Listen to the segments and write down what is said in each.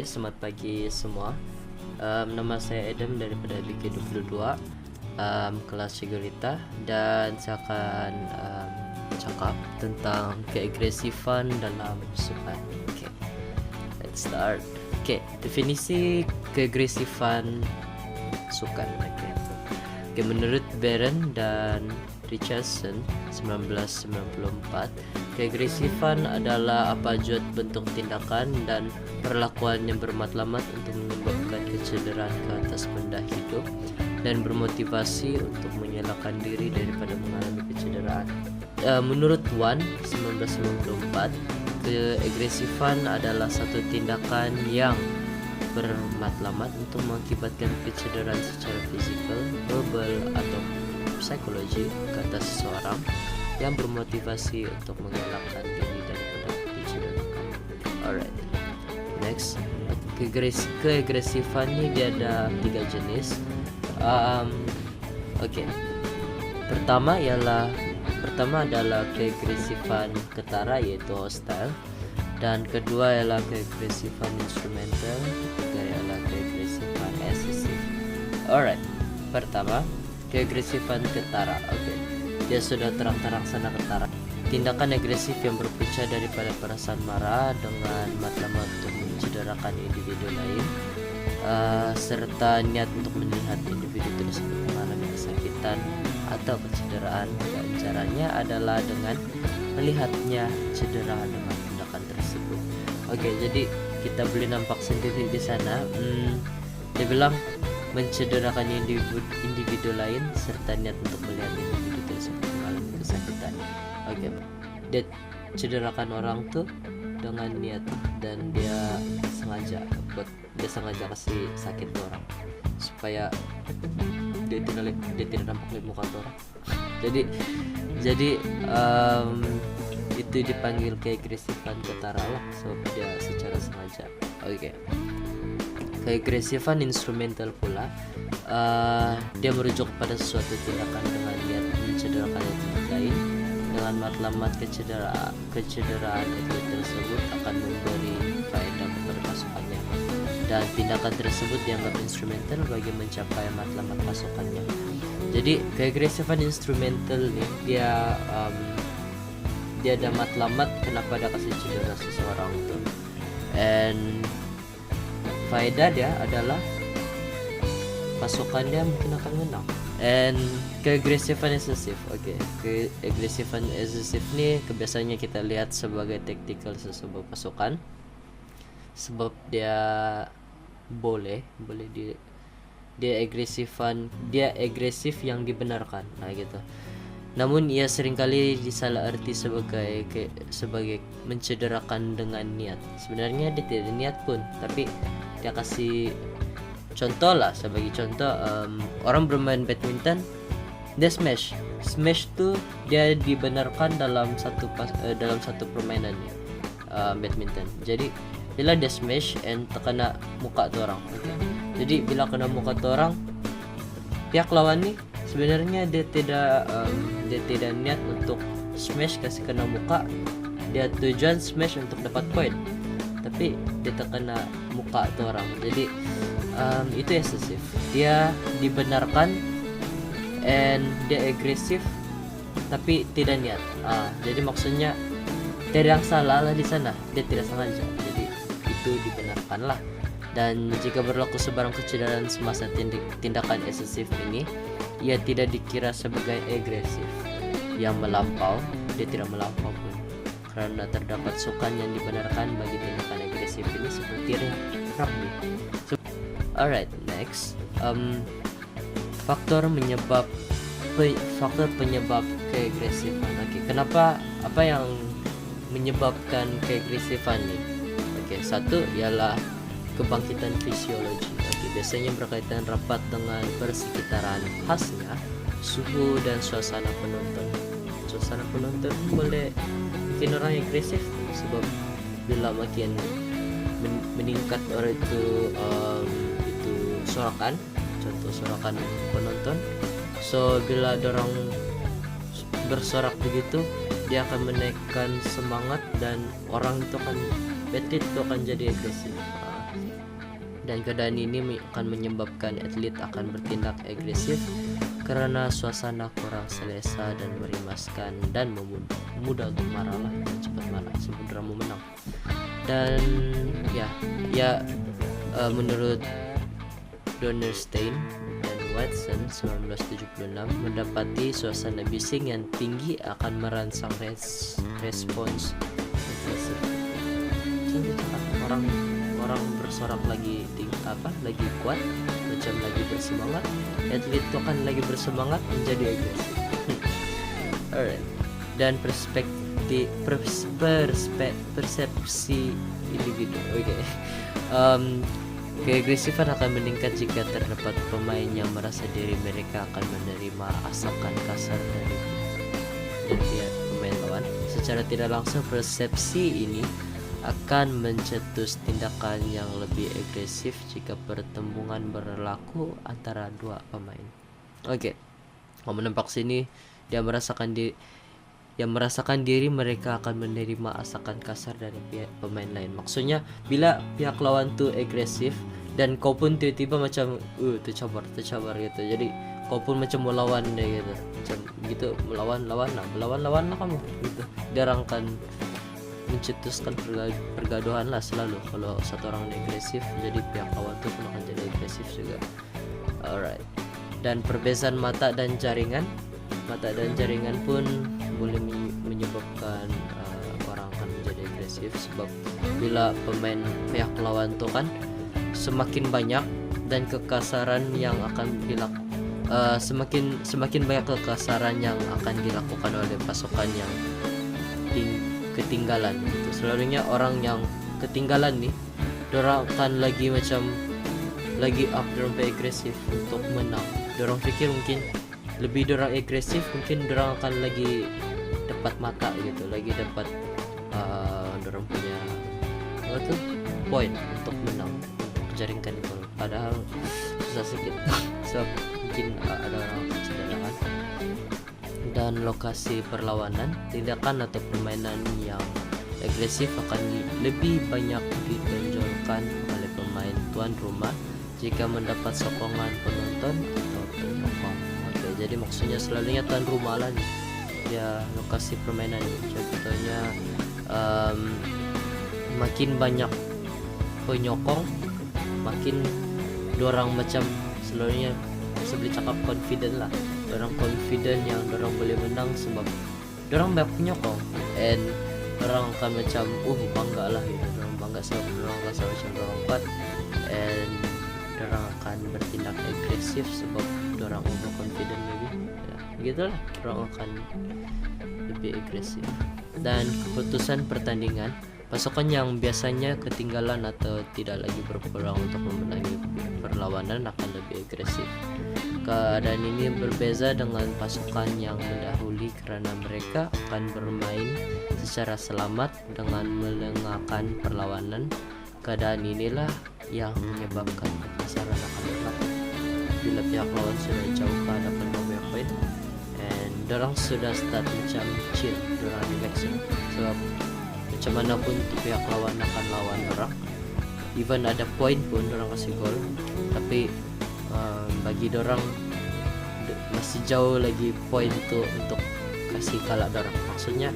selamat pagi semua. Nama saya Adam daripada BK22, kelas Sigurita, dan saya akan cakap tentang keagresifan dalam sukan. Okay, let's start. Okay, definisi keagresifan sukan. Okay, menurut Barron dan Richardson 1994, keagresifan adalah apa jua bentuk tindakan dan perlakuan yang bermatlamat untuk menyebabkan kecederaan ke atas benda hidup dan bermotivasi untuk menyelamatkan diri daripada mengalami kecederaan. Menurut Wan 1994, keagresifan adalah satu tindakan yang bermatlamat untuk mengakibatkan kecederaan secara fisikal, verbal, atau psikologi ke atas seseorang yang bermotivasi untuk mengelakkan diri daripada dicederakan. Alright, next, keagresifan ini dia ada 3 jenis. Okay, pertama adalah keagresifan ketara, yaitu hostile, dan kedua ialah keagresifan instrumental, ketiga ialah keagresifan excessive. Alright, pertama, keagresifan ketara. Okay, dia sudah terang-terang sana ketara, tindakan agresif yang berpecah daripada perasaan marah dengan matlamat untuk mencederakan individu lain, serta niat untuk melihat individu tersebut mengalami kesakitan atau kecederaan. Dan caranya adalah dengan melihatnya cedera dengan tindakan tersebut. Oke, jadi kita boleh nampak sendiri di sana. Dia bilang mencederakan individu lain serta niat untuk melihat individu tersebut mengalami kesakitan. Oke, dia cederakan orang tuh dengan niat, dan dia sengaja kasih sakit tuh orang supaya dia tidak nampak di muka tuh orang. Jadi itu dipanggil keagresifan ketara lah, sebab dia secara sengaja. Oke. Keagresifan instrumental pula, dia merujuk kepada suatu tindakan dengan niat mencederakan individu lain dengan matlamat kecederaan individu tersebut akan memberi faedah kepada pasukannya, dan tindakan tersebut dianggap instrumental bagi mencapai matlamat pasukannya. Jadi keagresifan instrumental nih, dia ada matlamat kenapa dia kasih cedera seseorang tuh, and faedah dia adalah pasukannya mungkin akan menang. And keagresifan excessive. Okay, keagresifan excessive ni kebiasaannya kita lihat sebagai taktikal sesebuah pasukan, sebab dia dia agresif yang dibenarkan, gitu. Namun ia seringkali disalaharti sebagai mencederakan dengan niat. Sebenarnya dia tidak niat pun, tapi dia kasih contoh lah. Sebagai contoh, orang bermain badminton, dia smash tuh dia dibenarkan dalam satu permainan badminton. Jadi bila dia smash and terkena muka tuh orang, okay. Jadi bila kena muka tuh orang, pihak lawan nih sebenarnya dia tidak niat untuk smash kasih kena muka, dia tujuan smash untuk dapat poin, tapi dia terkena muka tuh orang. Jadi itu excessive, dia dibenarkan and dia agresif tapi tidak niat. Jadi maksudnya tidak ada yang salah lah di sana, dia tidak sengaja, jadi itu dibenarkan lah. Dan jika berlaku sebarang kecederaan semasa tindakan excessive ini, ia tidak dikira sebagai agresif yang melampau. Dia tidak melampau pun, karena terdapat sukan yang dibenarkan bagi tindakan agresif ini seperti rugby. Alright, next, faktor penyebab keagresifan. Okay, apa yang menyebabkan keagresifan ini? Okay, satu ialah kebangkitan fisiologi. Okay, biasanya berkaitan rapat dengan persekitaran, khasnya suhu dan suasana penonton. Suasana penonton boleh bikin orang agresif, sebab bila makin meningkat orang itu sorakan, contoh sorakan penonton. So bila dorang bersorak begitu, dia akan menaikkan semangat dan orang itu akan atlet itu akan jadi agresif. dan keadaan ini akan menyebabkan atlet akan bertindak agresif karena suasana kurang selesa dan merimaskan dan mudah untuk marah lah, dan cepat marah sebelum mau menang. Dan menurut Donnerstein dan Watson 1976 mendapati suasana bising yang tinggi akan merangsang respons agresif. Orang bersorak lagi lagi kuat, macam lagi bersemangat, atlet itu akan lagi bersemangat menjadi agresif. Alright. Dan persepsi individu. Keagresifan akan meningkat jika terdapat pemain yang merasa diri mereka akan menerima asakan kasar dari pihak pemain lawan. Secara tidak langsung, persepsi ini akan mencetus tindakan yang lebih agresif jika pertembungan berlaku antara dua pemain. Kalau menembak sini, dia merasakan diri mereka akan menerima asakan kasar dari pihak pemain lain. Maksudnya bila pihak lawan tuh agresif dan kau pun tiba-tiba macam tercabar gitu. Jadi kau pun macam mau lawan dia gitu. Macam gitu melawan lah kamu gitu. Dia akan mencetuskan pergaduhan lah selalu kalau satu orang agresif, jadi pihak lawan tuh pun akan jadi agresif juga. Alright. Dan perbezaan mata dan jaringan pun boleh menyebabkan orang akan menjadi agresif, sebab bila pemain pihak lawan tuh kan semakin banyak dan kekasaran yang akan semakin banyak kekasaran yang akan dilakukan oleh pasukan yang ketinggalan gitu. Selalunya orang yang ketinggalan nih, dorang akan lagi up, dorang agresif untuk menang. Dorang pikir mungkin lebih dorang agresif, mungkin dorang akan lagi dapat mata gitu, lagi dapat dorang punya poin untuk menang, jaringkan gol. Padahal susah sedikit sebab mungkin ada orang kecederaan. Dan lokasi perlawanan, tindakan atau permainan yang agresif akan lebih banyak ditonjolkan oleh pemain tuan rumah jika mendapat sokongan penonton atau penyokong. Jadi maksudnya selalunya tuan rumah lah nih, ya lokasi permainan. Contohnya makin banyak penyokong, makin dorang macam selalunya sebelum cakap confident lah, dorang confident yang dorang boleh menang sebab dorang banyak penyokong, and dorang akan macam bangga lah gitu. Dorang bangga sebab dorang rasa macam dorang kuat, and dorang akan bertindak agresif sebab dorang udah confident lebih ya, begitulah, dorang akan lebih agresif. Dan keputusan pertandingan, pasukan yang biasanya ketinggalan atau tidak lagi berpeluang untuk memenangi perlawanan akan lebih agresif. Keadaan ini berbeza dengan pasukan yang mendahului karena mereka akan bermain secara selamat dengan melengahkan perlawanan. Keadaan inilah yang menyebabkan kekasaran akan berlaku bila pihak lawan sudah jauh ke hadapan banyak poin, and dorang sudah start macam chill, dorang relax sebab macam mana pun pihak lawan akan lawan dorang, even ada poin pun dorang kasih gol, tapi bagi dorang masih jauh lagi poin itu untuk kasih kalah dorang. Maksudnya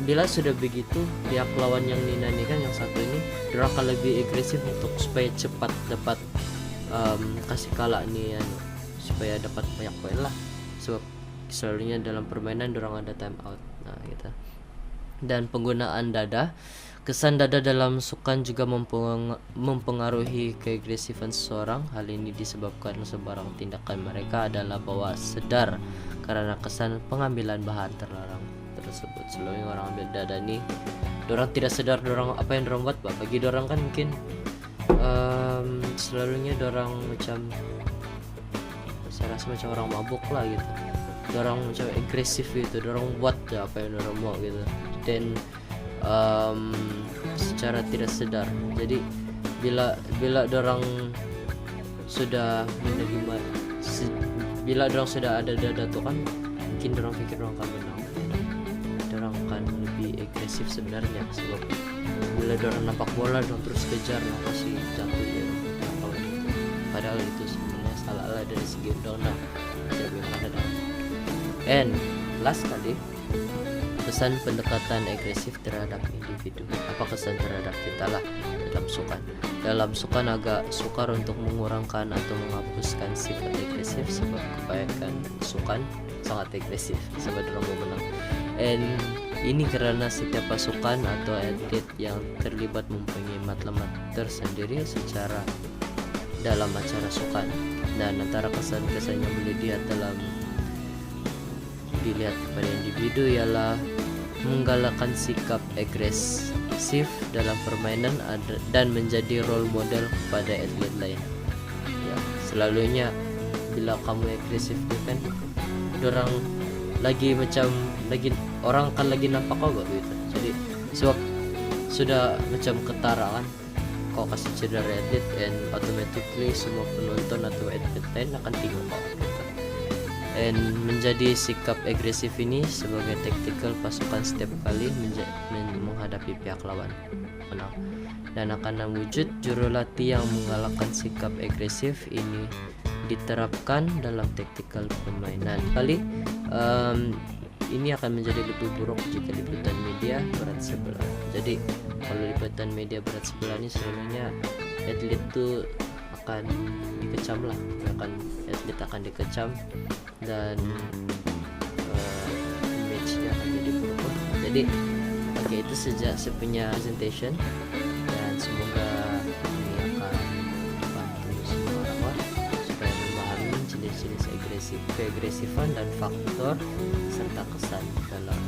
bila sudah begitu, pihak lawan yang Nina ini kan, yang satu ini, dorang akan lebih agresif untuk supaya cepat dapat kasih kalah nih supaya dapat banyak poin lah, sebab selalunya dalam permainan dorang ada time out. Nah gitu. Dan penggunaan dada, kesan dada dalam sukan juga mempengaruhi keagresifan seseorang. Hal ini disebabkan sebarang tindakan mereka adalah bawah sadar karena kesan pengambilan bahan terlarang tersebut. Selalunya orang ambil dada nih, dorang tidak sadar dorang apa yang dorang buat. Bagi dorang kan mungkin selalunya dorang macam, saya rasa macam orang mabuk lah gitu, dorang macam agresif gitu, dorang buat apa yang dorang mau gitu, dan secara tidak sadar. Jadi bila dorang sudah menerima, bila dorang sudah ada dada tuh kan, mungkin dorang pikir dorang akan menang, dorang akan lebih agresif sebenarnya, sebab bila orang nampak bola dong terus kejar pasti jatuh ya kawan itu. Padahal itu sebenarnya salah lah dari segi undang-undang. And last kali, kesan pendekatan agresif terhadap individu. Apa kesan terhadap kita lah dalam sukan? Dalam sukan agak sukar untuk mengurangkan atau menghapuskan sifat agresif, sebab kebanyakan sukan sangat agresif sebab orang mau menang. And ini karena setiap pasukan atau atlet yang terlibat mempunyai matlamat tersendiri secara dalam acara sukan, dan antara kesan-kesan yang boleh dilihat pada individu ialah menggalakkan sikap agresif dalam permainan dan menjadi role model kepada atlet lain. Ya, selalunya bila kamu agresif tu kan, orang akan lagi nampak kau gak begitu. Jadi sebab sudah macam ketara kan, kau kasih cedera atlet, and automatically semua penonton atau atlet lain akan tengok kau gitu. And menjadi sikap agresif ini sebagai taktikal pasukan setiap kali menghadapi pihak lawan menang, dan akan wujud jurulatih yang menggalakkan sikap agresif ini diterapkan dalam taktikal permainan. Kali ini akan menjadi lebih buruk jika liputan media berat sebelah. Jadi kalau liputan media berat sebelah ini sebenarnya atlet itu akan dikecam lah, atlet akan dikecam, dan image-nya akan jadi buruk. Jadi oke, itu saja saya punya presentation, dan semoga ini akan membantu semua orang supaya memahami jenis-jenis keagresifan dan faktor serta kesan dalam